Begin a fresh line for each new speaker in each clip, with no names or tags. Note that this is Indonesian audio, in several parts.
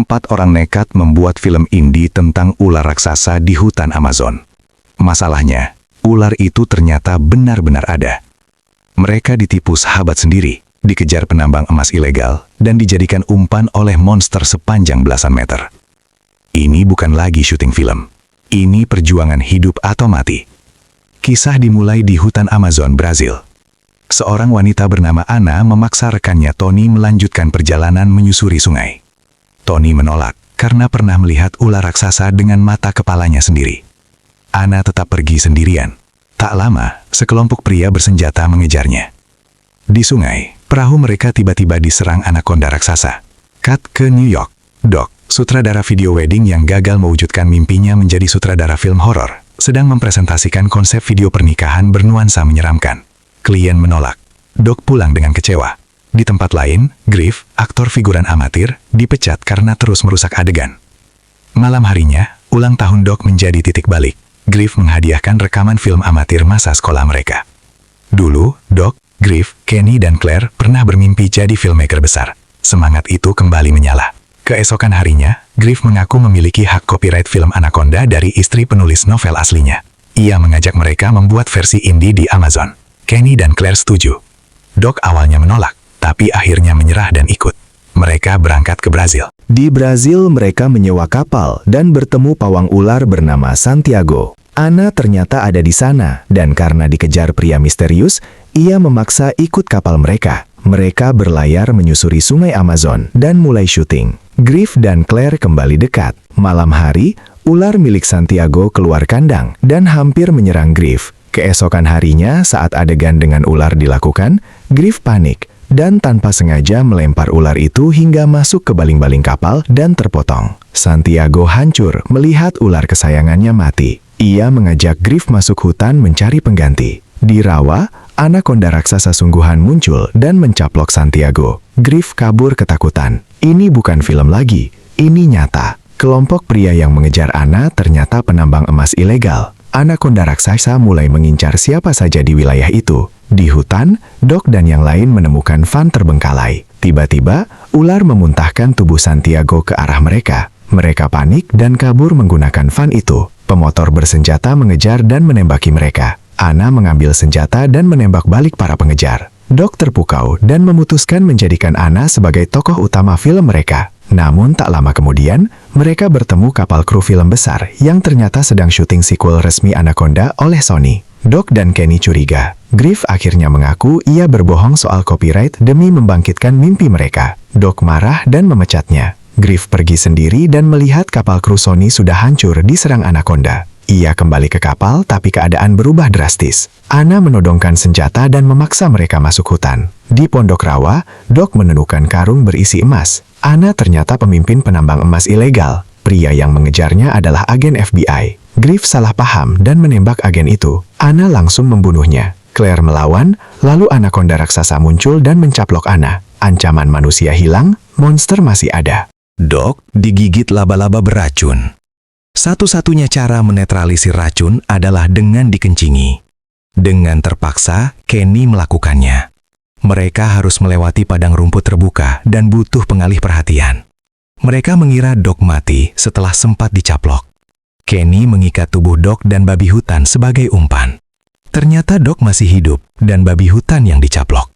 4 orang nekat membuat film indie tentang ular raksasa di hutan Amazon. Masalahnya, ular itu ternyata benar-benar ada. Mereka ditipu sahabat sendiri, dikejar penambang emas ilegal, dan dijadikan umpan oleh monster sepanjang belasan meter. Ini bukan lagi syuting film. Ini perjuangan hidup atau mati. Kisah dimulai di hutan Amazon, Brazil. Seorang wanita bernama Anna memaksa rekannya Tony melanjutkan perjalanan menyusuri sungai. Tony menolak karena pernah melihat ular raksasa dengan mata kepalanya sendiri. Anna tetap pergi sendirian. Tak lama, sekelompok pria bersenjata mengejarnya. Di sungai, perahu mereka tiba-tiba diserang anakonda raksasa. Cut ke New York. Doc, sutradara video wedding yang gagal mewujudkan mimpinya menjadi sutradara film horor, sedang mempresentasikan konsep video pernikahan bernuansa menyeramkan. Klien menolak. Doc pulang dengan kecewa. Di tempat lain, Griff, aktor figuran amatir, dipecat karena terus merusak adegan. Malam harinya, ulang tahun Doc menjadi titik balik. Griff menghadiahkan rekaman film amatir masa sekolah mereka. Dulu, Doc, Griff, Kenny, dan Claire pernah bermimpi jadi filmmaker besar. Semangat itu kembali menyala. Keesokan harinya, Griff mengaku memiliki hak copyright film Anaconda dari istri penulis novel aslinya. Ia mengajak mereka membuat versi indie di Amazon. Kenny dan Claire setuju. Doc awalnya menolak, tapi akhirnya menyerah dan ikut. Mereka berangkat ke Brazil.
Di Brazil mereka menyewa kapal dan bertemu pawang ular bernama Santiago. Anna ternyata ada di sana, dan karena dikejar pria misterius, ia memaksa ikut kapal mereka. Mereka berlayar menyusuri sungai Amazon dan mulai syuting. Griff dan Claire kembali dekat. Malam hari, ular milik Santiago keluar kandang dan hampir menyerang Griff. Keesokan harinya, saat adegan dengan ular dilakukan, Griff panik dan tanpa sengaja melempar ular itu hingga masuk ke baling-baling kapal dan terpotong. Santiago hancur melihat ular kesayangannya mati. Ia mengajak Griff masuk hutan mencari pengganti. Di rawa, anakonda raksasa sungguhan muncul dan mencaplok Santiago. Griff kabur ketakutan. Ini bukan film lagi, ini nyata. Kelompok pria yang mengejar Anna ternyata penambang emas ilegal. Anakonda raksasa mulai mengincar siapa saja di wilayah itu. Di hutan, Doc dan yang lain menemukan van terbengkalai. Tiba-tiba, ular memuntahkan tubuh Santiago ke arah mereka. Mereka panik dan kabur menggunakan van itu. Pemotor bersenjata mengejar dan menembaki mereka. Anna mengambil senjata dan menembak balik para pengejar. Doc terpukau dan memutuskan menjadikan Anna sebagai tokoh utama film mereka. Namun tak lama kemudian, mereka bertemu kapal kru film besar yang ternyata sedang syuting sequel resmi Anaconda oleh Sony. Doc dan Kenny curiga. Griff akhirnya mengaku ia berbohong soal copyright demi membangkitkan mimpi mereka. Doc marah dan memecatnya. Griff pergi sendiri dan melihat kapal kru Sony sudah hancur diserang Anaconda. Ia kembali ke kapal tapi keadaan berubah drastis. Anna menodongkan senjata dan memaksa mereka masuk hutan. Di pondok rawa, Doc menemukan karung berisi emas. Anna ternyata pemimpin penambang emas ilegal. Pria yang mengejarnya adalah agen FBI. Griff salah paham dan menembak agen itu. Anna langsung membunuhnya. Claire melawan, lalu anakonda raksasa muncul dan mencaplok Anna. Ancaman manusia hilang, monster masih ada.
Doc digigit laba-laba beracun. Satu-satunya cara menetralisir racun adalah dengan dikencingi. Dengan terpaksa, Kenny melakukannya. Mereka harus melewati padang rumput terbuka dan butuh pengalih perhatian. Mereka mengira Doc mati setelah sempat dicaplok. Kenny mengikat tubuh Doc dan babi hutan sebagai umpan. Ternyata Doc masih hidup dan babi hutan yang dicaplok.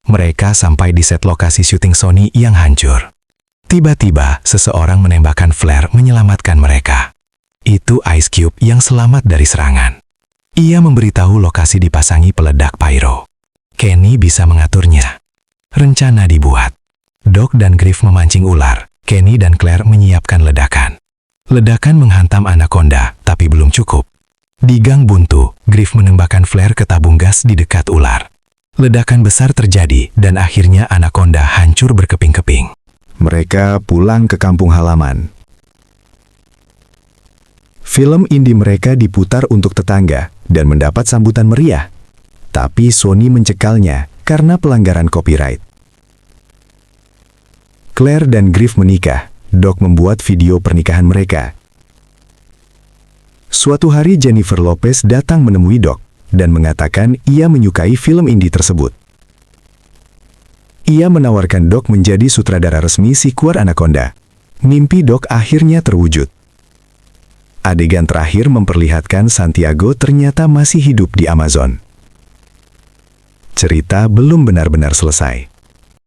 Mereka sampai di set lokasi syuting Sony yang hancur. Tiba-tiba, seseorang menembakkan flare menyelamatkan mereka. Itu Ice Cube yang selamat dari serangan. Ia memberitahu lokasi dipasangi peledak pyro. Kenny bisa mengaturnya. Rencana dibuat. Doc dan Griff memancing ular. Kenny dan Claire menyiapkan ledakan. Ledakan menghantam Anaconda, tapi belum cukup. Di gang buntu, Griff menembakkan flare ke tabung gas di dekat ular. Ledakan besar terjadi dan akhirnya Anaconda hancur berkeping-keping.
Mereka pulang ke kampung halaman. Film indie mereka diputar untuk tetangga dan mendapat sambutan meriah. Tapi Sony mencekalnya karena pelanggaran copyright. Claire dan Griff menikah. Doc membuat video pernikahan mereka. Suatu hari Jennifer Lopez datang menemui Doc dan mengatakan ia menyukai film indie tersebut. Ia menawarkan Doc menjadi sutradara resmi sequel Anaconda. Mimpi Doc akhirnya terwujud. Adegan terakhir memperlihatkan Santiago ternyata masih hidup di Amazon. Cerita belum benar-benar selesai.